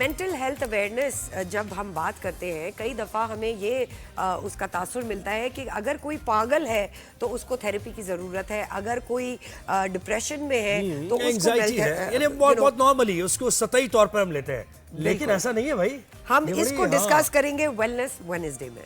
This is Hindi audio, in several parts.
मेंटल हेल्थ अवेयरनेस जब हम बात करते हैं, कई दफ़ा हमें ये उसका तासुर मिलता है कि अगर कोई पागल है तो उसको थेरेपी की ज़रूरत है, अगर कोई डिप्रेशन में है तो उसको एंग्जाइटी है, यानी बहुत नॉर्मली उसको सतही तौर पर हम लेते हैं, लेकिन ऐसा नहीं है भाई। हम इसको डिस्कस करेंगे वेलनेस वेडनेसडे में।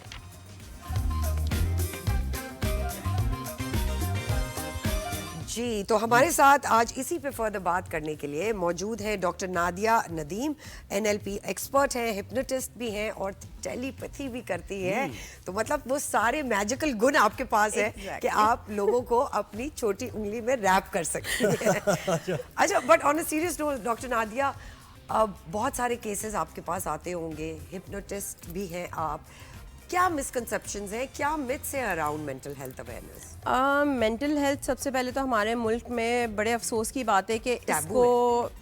जी, तो हमारे साथ आज इसी पे फर्दर बात करने के लिए मौजूद है doctor Nadia Nadeem, NLP expert हैं, हिप्नोटिस्ट भी हैं और टेलीपैथी भी करती है। तो मतलब वो सारे मैजिकल गुण आपके पास है कि आप लोगों को अपनी छोटी उंगली में रैप कर सकती हैं। अच्छा, but on a serious note doctor Nadia, बहुत सारे केसेस आपके पास आते होंगे, हिप्नोटिस्ट भी हैं आप, क्या मिसकंसेप्शंस हैं, क्या मिथ्स हैं around mental health awareness? Mental health सबसे पहले तो हमारे मुल्क में बड़े अफसोस की बात है कि इसको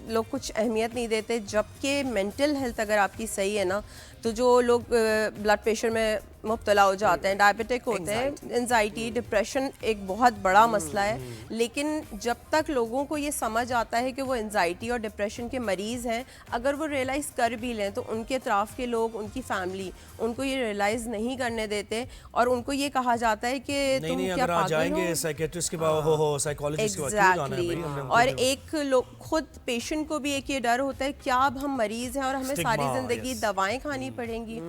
लोग कुछ अहमियत नहीं देते, जबकि मेंटल हेल्थ अगर आपकी सही है ना, तो जो लोग ब्लड प्रेशर में मुब्तला हो जाते हैं, डायबिटिक होते हैं, एंजाइटी, डिप्रेशन एक बहुत बड़ा मसला है। लेकिन जब तक लोगों को ये समझ आता है कि वो एंजाइटी और डिप्रेशन के मरीज़ हैं, अगर वो रियलाइज़ कर भी लें तो उनके अतराफ़ के लोग, उनकी फैमिली उनको ये रियलाइज़ नहीं करने देते और उनको ये कहा जाता है कि तुम क्या पागल जाएंगे साइकियाट्रिस्ट के पास, हो साइकोलॉजिस्ट के पास क्यों जाना है भाई? और एक लोग खुद पेशेंट को भी एक ये डर होता है, क्या अब हम मरीज हैं और हमें सारी जिंदगी दवाएं खानी पड़ेंगी।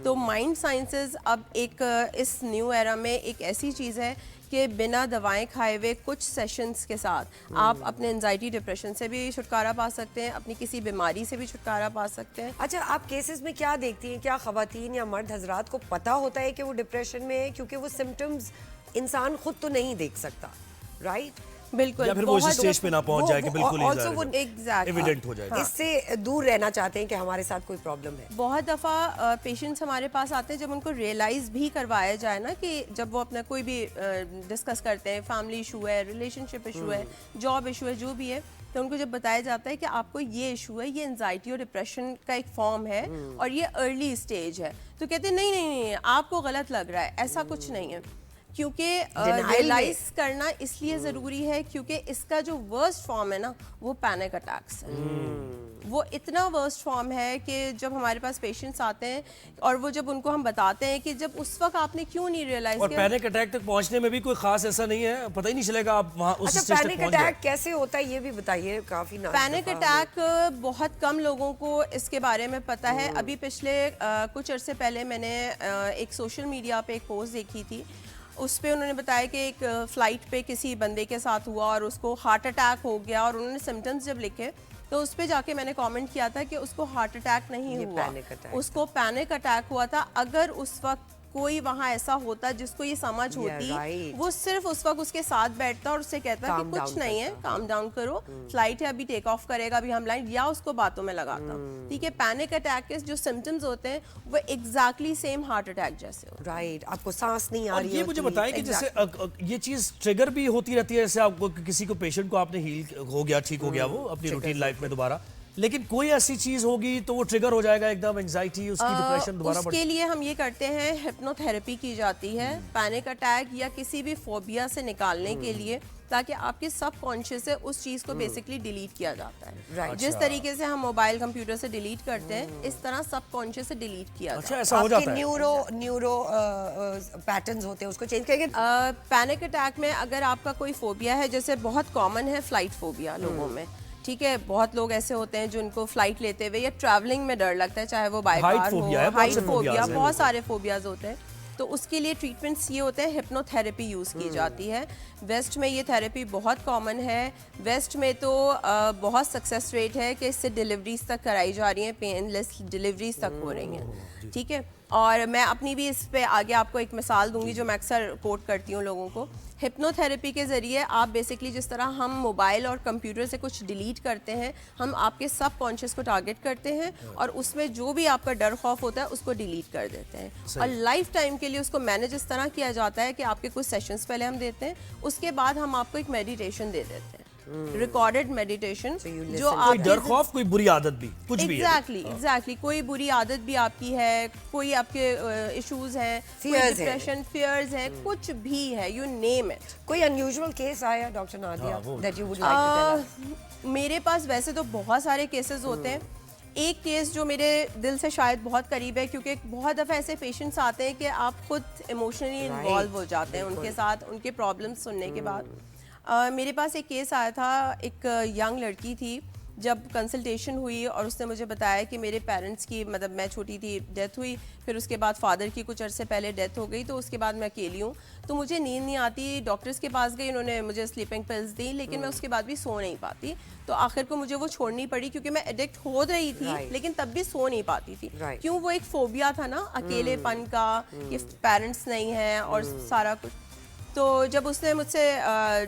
तो माइंड साइंसेस अब एक इस न्यू एरा में एक ऐसी चीज़ है कि बिना दवाएं खाए हुए कुछ सेशंस के साथ आप अपने एंजाइटी डिप्रेशन से भी छुटकारा पा सकते हैं, अपनी किसी बीमारी से भी छुटकारा पा सकते हैं। अच्छा, आप केसेस में क्या देखती हैं, क्या ख़वातीन या मर्द हजरात को पता होता है कि वो डिप्रेशन में है, क्योंकि वो सिम्टम्स इंसान खुद तो नहीं देख सकता, राइट? बिल्कुल, या फिर वो इस स्टेज पे ना पहुंच जाए कि बिल्कुल एविडेंट हो जाए। इससे दूर रहना चाहते हैं कि हमारे साथ कोई प्रॉब्लम है। बहुत दफ़ा पेशेंट्स हमारे पास आते हैं जब उनको रियलाइज़ भी करवाया जाए ना, कि जब वो अपना कोई भी डिस्कस करते हैं, फैमिली इशू है, रिलेशनशिप इशू है, जॉब इशू है, जो भी है, तो उनको जब बताया जाता है कि आपको ये इशू है, ये एंजाइटी और डिप्रेशन का एक फॉर्म है और ये अर्ली स्टेज है, तो कहते हैं नहीं, आपको गलत लग रहा है, ऐसा कुछ नहीं है। क्योंकि रियलाइज करना इसलिए ज़रूरी है क्योंकि इसका जो वर्स्ट फॉर्म है ना, वो पैनिक अटैक्स है। वो इतना वर्स्ट फॉर्म है कि जब हमारे पास पेशेंट्स आते हैं और वो जब उनको हम बताते हैं कि जब उस वक्त आपने क्यों नहीं रियलाइज किया। और पैनिक अटैक तक पहुंचने में भी कोई खास ऐसा नहीं है, पता ही नहीं चलेगा आप वहां उस स्टेज तक पहुंच गए। पैनिक अटैक कैसे होता है ये भी बताइए। काफी पैनिक अटैक बहुत कम लोगों को इसके बारे में पता है। अभी पिछले कुछ अरसे पहले मैंने एक सोशल मीडिया पे एक पोस्ट देखी थी, उस पर उन्होंने बताया कि एक फ़्लाइट पे किसी बंदे के साथ हुआ और उसको हार्ट अटैक हो गया, और उन्होंने सिम्टम्स जब लिखे तो उस पर जाके मैंने कमेंट किया था कि उसको हार्ट अटैक नहीं हुआ, उसको पैनिक अटैक हुआ था। अगर उस वक्त कोई वहाँ ऐसा होता जिसको ये समझ होती, वो सिर्फ उस वक्त उसके साथ बैठता और उससे कहता कि कुछ नहीं है, काम डाउन करो, फ्लाइट है, अभी टेक ऑफ करेगा, अभी हम लैंड, या उसको बातों में लगाता। ठीक है, पैनिक अटैक के जो सिम्टम्स होते हैं वो एग्जैक्टली सेम हार्ट अटैक जैसे होते हैं। राइट, आपको सांस नहीं आ रही है। ये मुझे बताएं कि जैसे ये चीज ट्रिगर भी होती रहती है, जैसे आपको किसी को पेशेंट को आपने हील हो गया, ठीक हो गया वो अपनी रूटीन लाइफ में दोबारा, लेकिन कोई ऐसी चीज होगी तो वो ट्रिगर हो जाएगा एकदम, एंजाइटी, उसकी डिप्रेशन दोबारा उसके लिए हम ये करते हैं, हिप्नोथेरेपी की जाती है पैनिक अटैक या किसी भी फोबिया से निकालने के लिए, ताकि आपके सब कॉन्शियस से उस चीज को बेसिकली डिलीट किया जाता है। जिस तरीके से हम मोबाइल कंप्यूटर से डिलीट करते हैं, इस तरह सब कॉन्शियस से डिलीट किया जाता है। ऐसा हो जाता है। न्यूरो पैटर्न्स होते हैं, उसको चेंज करेंगे। पैनिक अटैक में अगर आपका कोई फोबिया है, जैसे बहुत कॉमन है फ्लाइट फोबिया लोगों में, ठीक है, बहुत लोग ऐसे होते हैं जिनको फ्लाइट लेते हुए या ट्रैवलिंग में डर लगता है, चाहे वो बाय कार हो, हाइट फोबिया, बहुत सारे फोबियाज होते हैं। तो उसके लिए ट्रीटमेंट्स ये होते हैं, हिप्नोथेरेपी यूज़ की जाती है। वेस्ट में ये थेरेपी बहुत कॉमन है। वेस्ट में तो बहुत सक्सेस रेट है कि इससे डिलीवरीज तक कराई जा रही हैं, पेनलेस डिलीवरीज तक हो रही हैं। ठीक है, और मैं अपनी भी इस पे आगे आपको एक मिसाल दूंगी जो मैं अक्सर कोट करती हूँ लोगों को। हिप्नोथेरेपी के ज़रिए आप बेसिकली जिस तरह हम मोबाइल और कंप्यूटर से कुछ डिलीट करते हैं, हम आपके सब कॉन्शियस को टारगेट करते हैं और उसमें जो भी आपका डर खौफ होता है उसको डिलीट कर देते हैं, और लाइफ टाइम के लिए उसको मैनेज इस तरह किया जाता है कि आपके कुछ सेशंस पहले हम देते हैं, उसके बाद हम आपको एक मेडिटेशन दे देते हैं, रिकॉर्डेड मेडिटेशन, जो कोई डर खौफ, कोई बुरी आदत भी, कुछ भी एग्जैक्टली कोई बुरी आदत भी आपकी है, कोई आपके इश्यूज हैं, डिप्रेशन, फियर्स हैं, कुछ भी है, यू नेम इट। कोई अनयूजुअल केस आया doctor Nadia that you would like to tell? मेरे पास वैसे तो बहुत सारे केसेस होते हैं, एक केस जो मेरे दिल से शायद बहुत करीब है, क्योंकि बहुत दफ़ा ऐसे पेशेंट्स आते हैं कि आप खुद इमोशनली इन्वॉल्व हो जाते हैं उनके साथ, उनके प्रॉब्लम्स सुनने के बाद। मेरे पास एक केस आया था, एक यंग लड़की थी, जब कंसल्टेशन हुई और उसने मुझे बताया कि मेरे पेरेंट्स की, मतलब मैं छोटी थी, डेथ हुई, फिर उसके बाद फादर की कुछ अरसे पहले डेथ हो गई, तो उसके बाद मैं अकेली हूँ, तो मुझे नींद नहीं आती। डॉक्टर्स के पास गई, उन्होंने मुझे स्लीपिंग पिल्स दी, लेकिन मैं उसके बाद भी सो नहीं पाती। तो आखिर को मुझे वो छोड़नी पड़ी, क्योंकि मैं एडिक्ट हो रही थी लेकिन तब भी सो नहीं पाती थी। क्यों? वो एक फोबिया था ना, अकेलेपन का, कि पेरेंट्स नहीं है और सारा कुछ। तो जब उसने मुझसे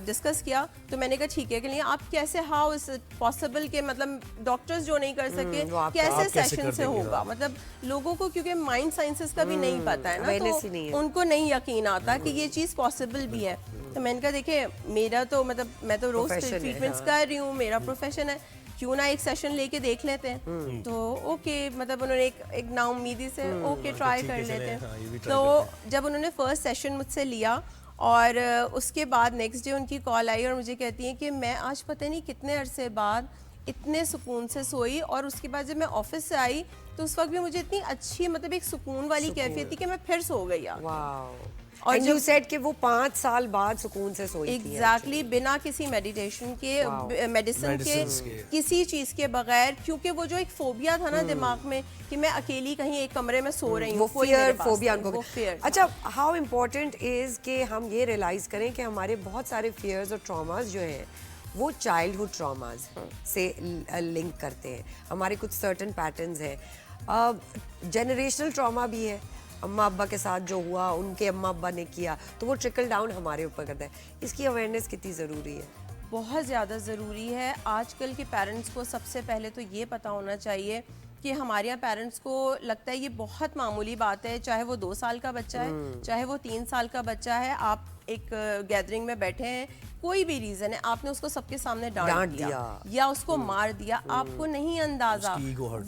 डिस्कस किया तो मैंने कहा ठीक है, कि नहीं आप कैसे, हाउ इज इट पॉसिबल कि मतलब डॉक्टर्स जो नहीं कर सके कैसे सेशन से होगा, मतलब लोगों को क्योंकि माइंड साइंसेस का भी नहीं पता है ना, तो उनको नहीं यकीन आता कि ये चीज़ पॉसिबल भी है। तो मैंने कहा देखिए, मेरा तो मतलब मैं तो रोज ट्रीटमेंट्स कर रही हूँ, मेरा प्रोफेशन है, क्यों ना एक सेशन लेके देख लेते हैं। तो ओके, मतलब उन्होंने एक नाउम्मीदी से ओके ट्राई कर लेते हैं। तो जब उन्होंने फर्स्ट सेशन मुझसे लिया और उसके बाद नेक्स्ट डे उनकी कॉल आई और मुझे कहती हैं कि मैं आज पता नहीं कितने अरसे बाद इतने सुकून से सोई, और उसके बाद जब मैं ऑफिस से आई तो उस वक्त भी मुझे इतनी अच्छी, मतलब एक सुकून वाली कैफियत थी कि मैं फिर सो गई। और यू सेड कि वो 5 साल बाद सुकून से सोई थी। एग्जैक्टली, बिना किसी मेडिटेशन के, मेडिसिन के, किसी चीज के बगैर, क्योंकि वो जो एक फोबिया था ना दिमाग में कि मैं अकेली कहीं एक कमरे में सो रही हूँ, वो फियर, फोबिया उनको। अच्छा, हाउ इम्पोर्टेंट इज कि हम ये रियलाइज करें कि हमारे बहुत सारे फियर्स और ट्रॉमास जो हैं वो चाइल्डहुड ट्रॉमास से लिंक करते हैं। हमारे कुछ सर्टन पैटर्न्स हैं, जनरेशनल ट्रॉमा भी है, अम्मा अब्बा के साथ जो हुआ, उनके अम्मा अब्बा ने किया, तो वो ट्रिकल डाउन हमारे ऊपर करता है। इसकी अवेयरनेस कितनी ज़रूरी है? बहुत ज़्यादा ज़रूरी है। आजकल के पेरेंट्स को सबसे पहले तो ये पता होना चाहिए कि हमारे यहाँ पेरेंट्स को लगता है ये बहुत मामूली बात है, चाहे वो 2 साल का बच्चा है, चाहे वो 3 साल का बच्चा है, आप एक गैदरिंग में बैठे हैं, कोई भी रीजन है, आपने उसको सबके सामने डांट दिया या उसको मार दिया, आपको नहीं अंदाजा,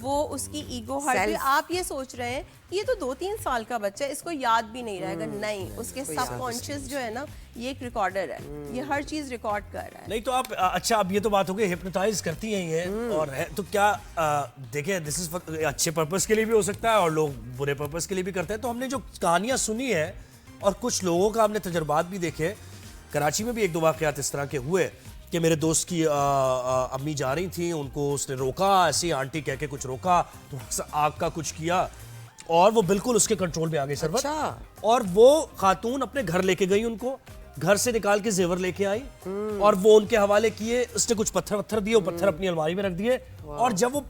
वो उसकी ईगो हर्ट, आप ये सोच रहे हैं ये तो 2-3 साल का बच्चा है, इसको याद भी नहीं रहेगा। नहीं, उसके सबकॉन्शियस जो है ना, ये एक रिकॉर्डर है, ये हर चीज रिकॉर्ड कर रहा है। नहीं तो आप, अच्छा, अब ये तो बात हो गई, हिप्नोटाइज करती हैं ये, और है तो क्या, देखिए दिस इज अच्छे पर्पस के लिए भी हो सकता है और लोग बुरे पर्पस के लिए भी करते हैं। तो हमने जो कहानियां सुनी है और कुछ लोगों का हमने तजुर्बात भी देखे, कराची में भी 1-2 वाक़यात इस तरह के हुए कि मेरे दोस्त की अम्मी जा रही थी, उनको उसने रोका, ऐसी आंटी कह के कुछ रोका, तो आग का कुछ किया और वो बिल्कुल उसके कंट्रोल में आ गई सरबत। अच्छा। और वो खातून अपने घर लेके गई, उनको घर से निकाल के जेवर लेके आई और वो उनके हवाले किए, उसने कुछ पत्थर दिए, वो पत्थर अपनी अलमारी में रख दिए, और जब वो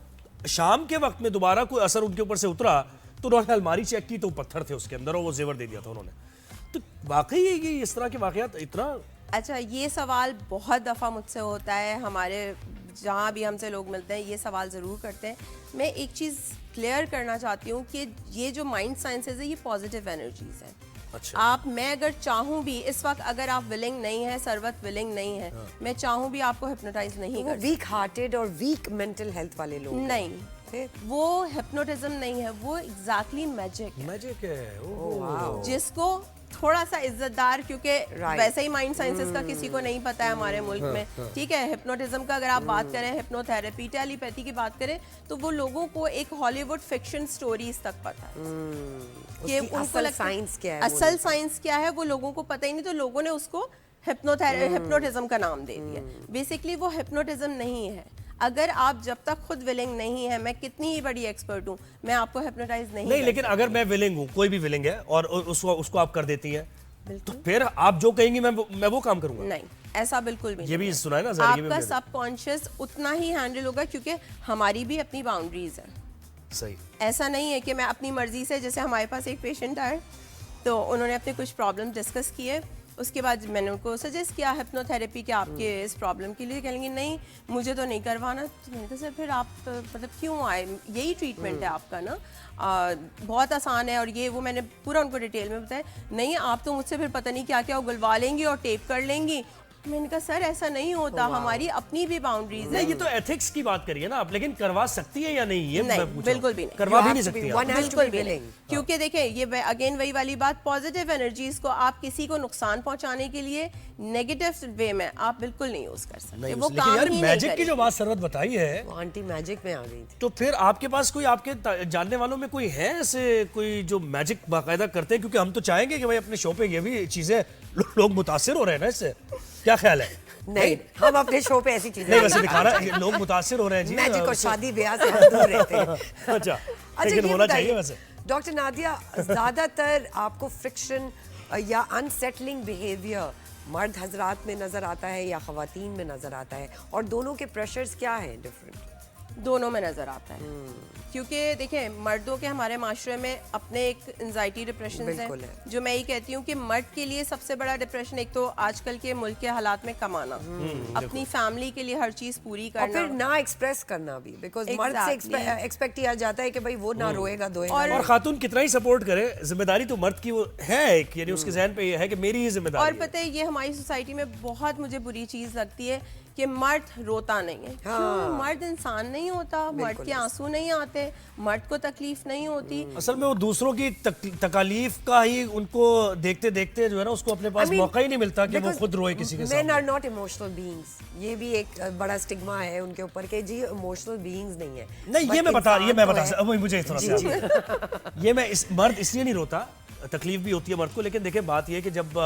शाम के वक्त में दोबारा कोई असर उनके ऊपर से उतरा तो उन्होंने अलमारी चेक की तो पत्थर थे उसके अंदर और वो जेवर दे दिया था उन्होंने। तो वाकई ये इस तरह के वाकयात इतना। अच्छा, ये सवाल बहुत दफ़ा मुझसे होता है, हमारे जहाँ भी हमसे लोग मिलते हैं ये सवाल ज़रूर करते हैं। मैं एक चीज़ क्लियर करना चाहती हूँ कि ये जो माइंड साइंसेज है ये पॉजिटिव एनर्जीज हैं। अच्छा। आप, मैं अगर चाहूँ भी इस वक्त, अगर आप विलिंग नहीं है, सरवत विलिंग नहीं है, मैं चाहूँ भी आपको हिप्नोटाइज नहीं कर। वीक हार्टेड और वीक मेंटल हेल्थ वाले लोग नहीं, वो हिप्नोटिज्म नहीं है, वो एग्जैक्टली मैजिक है। जिसको थोड़ा सा इज्जतदार, क्योंकि वैसे ही माइंड साइंसेस का किसी को नहीं पता है हमारे मुल्क में, ठीक है। हिप्नोटिज्म का अगर आप बात करें, हिप्नोथेरेपी, टेलीपैथी की बात करें, तो वो लोगों को एक हॉलीवुड फिक्शन स्टोरीज तक पता है कि उनको असल साइंस क्या है, असल साइंस क्या है, वो लोगों को पता ही नहीं, तो लोगों ने उसको हिप्नोटिज्म का नाम दे दिया। बेसिकली वो हिप्नोटिज्म नहीं है। अगर आप जब तक खुद विलिंग नहीं है, मैं कितनी ही बड़ी एक्सपर्ट हूँ, मैं आपको हिप्नोटाइज नहीं लेकिन अगर मैं विलिंग हूँ, कोई भी विलिंग है और उसको आप कर देती हैं, तो फिर आप जो कहेंगी मैं वो काम करूंगा। नहीं, ऐसा बिल्कुल भी ये भी सुना है ना, आपका सबकॉन्शियस उतना ही हैंडल होगा, क्योंकि हमारी भी अपनी बाउंड्रीज है। सही, ऐसा नहीं है कि मैं अपनी मर्जी से, जैसे हमारे पास एक पेशेंट आए तो उन्होंने अपने कुछ प्रॉब्लम डिस्कस किए, उसके बाद मैंने उनको सजेस्ट किया हिप्नोथेरेपी के आपके इस प्रॉब्लम के लिए, कहेंगे नहीं मुझे तो नहीं करवाना। तो मैंने कहा सर फिर आप मतलब क्यों आए, यही ट्रीटमेंट है आपका ना, बहुत आसान है और ये वो, मैंने पूरा उनको डिटेल में बताया। नहीं, आप तो मुझसे फिर पता नहीं क्या क्या उगलवा लेंगी और टेप कर लेंगी मैंने कहा सर ऐसा नहीं होता, हमारी अपनी भी बाउंड्रीज है। नहीं, ये तो एथिक्स की बात करिए ना आप, लेकिन करवा सकती है या नहीं ये नहीं, मैं पूछ रहा हूं। बिल्कुल भी नहीं। करवा You भी have नहीं to be- सकती one आप। has to बिल्कुल be भी नहीं, willing. क्योंकि देखिए ये अगेन वही वाली बात, पॉजिटिव एनर्जीज को आप किसी को नुकसान पहुंचाने के लिए नेगेटिव वे में आप बिल्कुल नहीं यूज कर सकते, नहीं, वो लेकिन काम यार ही मैजिक नहीं की जो करेगी। बात सरवत बताई है, वो आंटी मैजिक में आ गई थी। तो फिर आपके पास कोई आपके जानने वालों में कोई है ऐसे कोई जो मैजिक बाकायदा करते हैं? क्योंकि हम तो चाहेंगे कि भाई अपने शो पे ये भी चीजें लोग मुतासिर हो रहे हैं ना इससे, क्या ख्याल है? नहीं, हम अपने शो पे ऐसी चीजें नहीं, वैसे दिखा रहा है लोग मुतासिर हो रहे हैं जी। मैजिक और शादी ब्याह से हम दूर रहते हैं। अच्छा, अच्छा, लेकिन ये होना बताइए, चाहिए वैसे। डॉक्टर नादिया, ज्यादातर आपको फ्रिक्शन या अनसेटलिंग बिहेवियर मर्द हजरात में नजर आता है या खवातीन में नजर आता है, और दोनों के प्रेशर्स क्या हैं डिफरेंट? दोनों में नजर आता है, क्योंकि देखिए मर्दों के हमारे माशरे में अपने एक एंजाइटी डिप्रेशन बिल्कुल है, है। जो मैं ये कहती हूँ कि मर्द के लिए सबसे बड़ा डिप्रेशन एक तो आजकल के मुल्क के हालात में कमाना, अपनी फैमिली के लिए हर चीज पूरी और फिर करना, ना एक्सप्रेस करना भी, बिकॉज मर्द से Exactly. एक्सपेक्ट किया जाता है कि भाई वो ना रोएगा धोएगा। और खातून कितना ही सपोर्ट करे, जिम्मेदारी तो मर्द की वो है एक, यानी उसके जहन पे ये है कि मेरी ही जिम्मेदारी और है। पता है ये हमारी सोसाइटी में बहुत मुझे बुरी चीज लगती है कि मर्द रोता नहीं है। क्यों? मर्द इंसान नहीं होता, मर्द के आंसू नहीं आते, मर्द को तकलीफ नहीं होती। असल में वो दूसरों की तकालीफ का ही उनको देखते देखते जो है ना उसको अपने पास मौका ही नहीं मिलता कि वो खुद रोए किसी के सामने। Men are not emotional beings. ये भी एक बड़ा स्टिग्मा है उनके ऊपर कि जी इमोशनल बीइंग्स नहीं है। नहीं, ये मैं बता मुझे थोड़ा सा ये मैं मर्द इसलिए नहीं रोता, तकलीफ भी होती है मर्द को, लेकिन देखिए बात ये है कि जब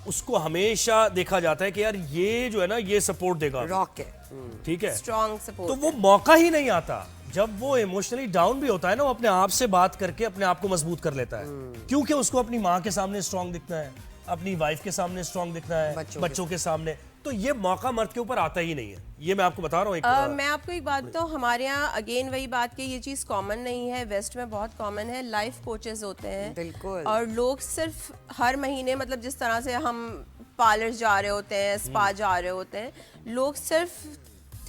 उसको हमेशा देखा जाता है कि यार ये जो है ना ये सपोर्ट देगा, रॉक है। ठीक है, स्ट्रॉन्ग तो सपोर्ट। वो मौका ही नहीं आता। जब वो इमोशनली डाउन भी होता है ना, वो अपने आप से बात करके अपने आप को मजबूत कर लेता है, क्योंकि उसको अपनी माँ के सामने स्ट्रांग दिखना है, अपनी वाइफ के सामने स्ट्रांग दिखना है, बच्चों के सामने, तो ये मौका मर्द के ऊपर आता ही नहीं है। ये मैं आपको बता रहा हूँ। मैं आपको एक बात बताऊं, हमारे यहाँ अगेन वही बात कि ये चीज़ कॉमन नहीं है, वेस्ट में बहुत कॉमन है। लाइफ कोचेस होते हैं बिल्कुल। और लोग सिर्फ हर महीने, मतलब जिस तरह से हम पार्लर जा रहे होते हैं, स्पा जा रहे होते हैं, लोग सिर्फ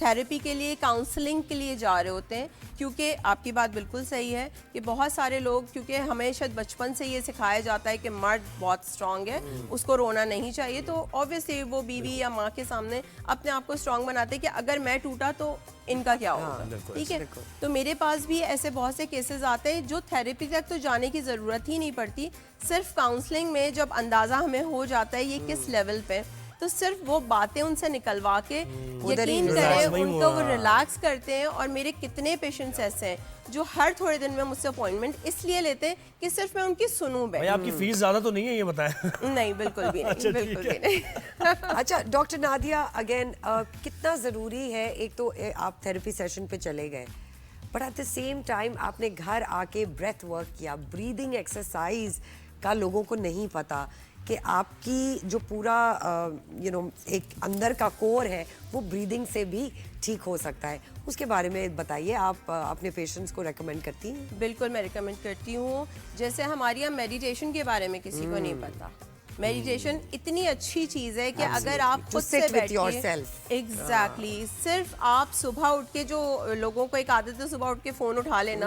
थेरेपी के लिए, काउंसलिंग के लिए जा रहे होते हैं। क्योंकि आपकी बात बिल्कुल सही है कि बहुत सारे लोग, क्योंकि हमें शायद बचपन से ये सिखाया जाता है कि मर्द बहुत स्ट्रांग है, उसको रोना नहीं चाहिए, तो ऑब्वियसली वो बीवी या माँ के सामने अपने आप को स्ट्रांग बनाते हैं कि अगर मैं टूटा तो इनका क्या होगा। ठीक है, तो मेरे पास भी ऐसे बहुत से केसेस आते हैं जो थेरेपी तक तो जाने की ज़रूरत ही नहीं पड़ती, सिर्फ काउंसलिंग में जब अंदाज़ा हमें हो जाता है ये किस लेवल पे, तो सिर्फ वो बातें उनसे निकलवा के यकीन करें उनको वो रिलैक्स करते हैं। और मेरे कितने पेशेंट्स ऐसे हैं जो हर थोड़े दिन में मुझसे अपॉइंटमेंट इसलिए लेते हैं कि सिर्फ मैं उनकी सुनूं भाई बैठ। आपकी फीस ज्यादा तो नहीं है ये बताया? नहीं, बिल्कुल भी नहीं, बिल्कुल भी नहीं। अच्छा डॉक्टर नादिया, अगेन कितना ज़रूरी है, एक तो आप थेरेपी सेशन पे चले गए, but at the same time आपने घर आके ब्रेथ वर्क किया, ब्रीदिंग एक्सरसाइज का लोगों को नहीं पता कि आपकी जो पूरा एक अंदर का कोर है वो ब्रीदिंग से भी ठीक हो सकता है। उसके बारे में बताइए, आप अपने पेशेंट्स को रेकमेंड करती हैं? बिल्कुल मैं रिकमेंड करती हूँ। जैसे हमारे यहाँ मेडिटेशन के बारे में किसी को नहीं पता। मेडिटेशन इतनी अच्छी चीज है कि अगर आप खुद से बैठिए, एग्जैक्टली, सिर्फ आप सुबह उठ के, जो लोगों को एक आदत है सुबह उठ के फोन उठा लेना,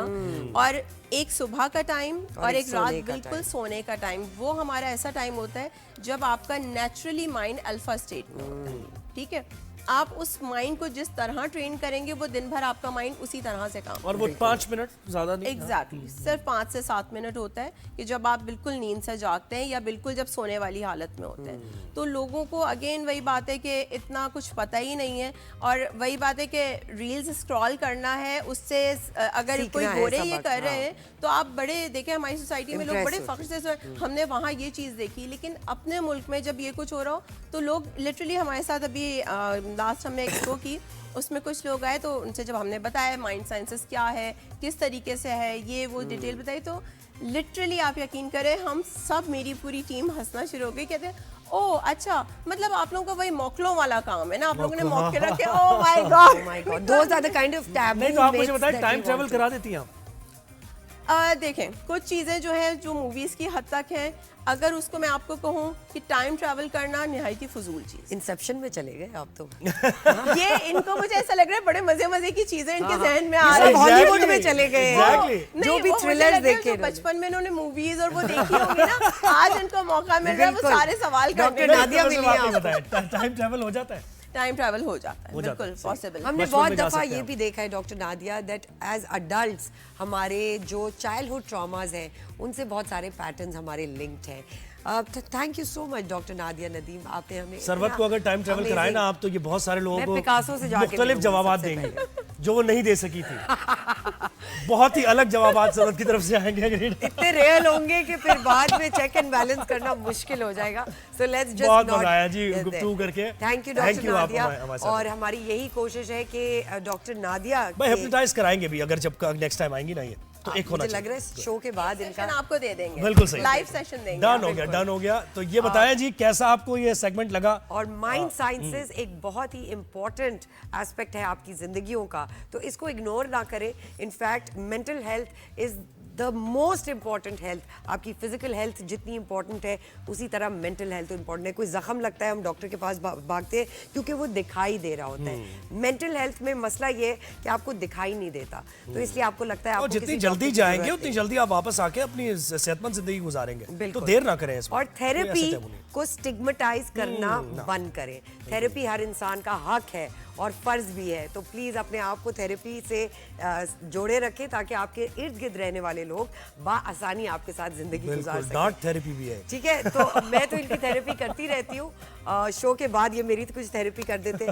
और एक सुबह का टाइम और एक रात बिल्कुल सोने का टाइम, वो हमारा ऐसा टाइम होता है जब आपका नेचुरली माइंड अल्फा स्टेट में होता है। ठीक है, आप उस माइंड को जिस तरह ट्रेन करेंगे वो दिन भर आपका माइंड उसी तरह से काम, और वो 5 मिनट ज्यादा नहीं। एग्जैक्टली, सिर्फ 5 से 7 मिनट होता है कि जब आप बिल्कुल नींद से जागते हैं या बिल्कुल जब सोने वाली हालत में होते हैं। तो लोगों को अगेन वही बात है कि इतना कुछ पता ही नहीं है, और वही बात है कि रील्स स्क्रॉल करना है, उससे अगर कोई गोरे ये कर रहे हैं तो आप बड़े देखें, हमारी सोसाइटी में लोग बड़े फख्र से हमने वहाँ ये चीज़ देखी, लेकिन अपने मुल्क में जब ये कुछ हो रहा हो तो लोग लिटरली, हमारे साथ अभी लास्ट हमने एक शो की, उसमें कुछ लोग आए तो उनसे जब हमने बताया माइंड साइंसेस क्या है, किस तरीके से है, ये वो डिटेल बताई, तो लिटरली आप यकीन करें हम सब, मेरी पूरी टीम हंसना शुरू हो गई। कहते हैं ओह अच्छा, मतलब आप लोगों का वही मौकलों वाला काम है ना, आप लोगों ने मौके रखे। Oh my god, those are the kind of taboo. नहीं तो आप मुझे बताएं, टाइम ट्रैवल करा देती हैं आप? देखें, कुछ चीज़ें जो है जो मूवीज़ की हद तक हैं, अगर उसको मैं आपको कहूँ कि टाइम ट्रैवल करना निहायत ही फजूल चीज़। इंसेप्शन में चले गए आप तो। ये इनको मुझे ऐसा लग रहा है बड़े मजे मजे की चीजें इनके जहन में आ ये रही सब हैं। हॉलीवुड में चले गए हैं। Exactly. जो भी वो मुझे थ्रिलर्स लग रहा है देखे जो बचपन में इन्होंने मूवीज और वो देखी होंगी ना, आज इनको मौका मिल रहा है वो बिल्कुल। सारे सवाल करने डॉक्टर का। नादिया मिली है आपको। टाइम ट्रैवल हो जाता है। टाइम ट्रैवल हो जाता है, हो जाता है, बिल्कुल सही। पॉसिबल। हमने बचपन बहुत में जा दफा सकते ये हैं भी देखा है doctor Nadia that as adults हमारे जो चाइल्डहुड ट्रॉमास हैं उनसे बहुत सारे पैटर्न्स हमारे लिंक्ड हैं। Thank you so much doctor Nadia Nadeem, आपने हमें सरवत को अगर टाइम ट्रैवल कराए ना आप, तो ये बहुत सारे लोगों मैं को पिकासो से जाके मुख्तलिफ मिलूंगी जवाब सबसे देंगे जो वो नहीं दे सकी थी। बहुत ही अलग जवाब सरवत की तरफ से आएंगे अगर इतने रियल होंगे कि फिर बाद में चेक एंड बैलेंस करना मुश्किल हो जाएगा। सो लेट्स जस्ट बहुत मजा आया जी गुफ्तगू करके। Thank you Thank doctor you, आप नादिया। हमारे साथ। और हमारी यही कोशिश है कि डॉक्टर नादिया भाई के- हिप्नोटाइज कराएंगे भी अगर जब नेक्स्ट टाइम आएंगी ना ये, तो एक होना मुझे लग रहा है शो के बाद इनका सेशन आपको दे देंगे, बिल्कुल सही। लाइव सेशन देंगे। डन हो गया, डन हो गया। तो ये बताएं जी कैसा आपको ये सेगमेंट लगा? और माइंड साइंसेस एक बहुत ही इम्पॉर्टेंट एस्पेक्ट है आपकी जिंदगियों का, तो इसको इग्नोर ना करें। In fact mental health is the most important health. आपकी फिजिकल हेल्थ जितनी इंपॉर्टेंट है उसी तरह मेंटल हेल्थ इंपॉर्टेंट है। कोई जख्म लगता है हम डॉक्टर के पास भागते हैं क्योंकि वो दिखाई दे रहा होता है। मेंटल हेल्थ में मसला ये है कि आपको दिखाई नहीं देता, तो इसलिए आपको लगता है और आपको जितनी किसी जल्दी डॉक्टर की जाएंगे जरूरत उतनी नहीं। जल्दी आप वापस आके अपनी सेहतमंद जिंदगी गुजारेंगे। तो बिल्कुल। देर ना करें इसमें। और थेरेपी कोई ऐसा taboo नहीं। को स्टिग्मेटाइज करना बंद करें। थेरेपी हर इंसान का हक है और फर्ज भी है, तो प्लीज अपने आप को थेरेपी से जोड़े रखें ताकि आपके इर्द गिर्द रहने वाले लोग आसानी आपके साथ जिंदगी गुजार बिल्कुल, सकें। डांट थेरेपी भी है। ठीक है, तो मैं तो इनकी थेरेपी करती रहती हूँ। शो के बाद ये मेरी तो कुछ थेरेपी कर देते।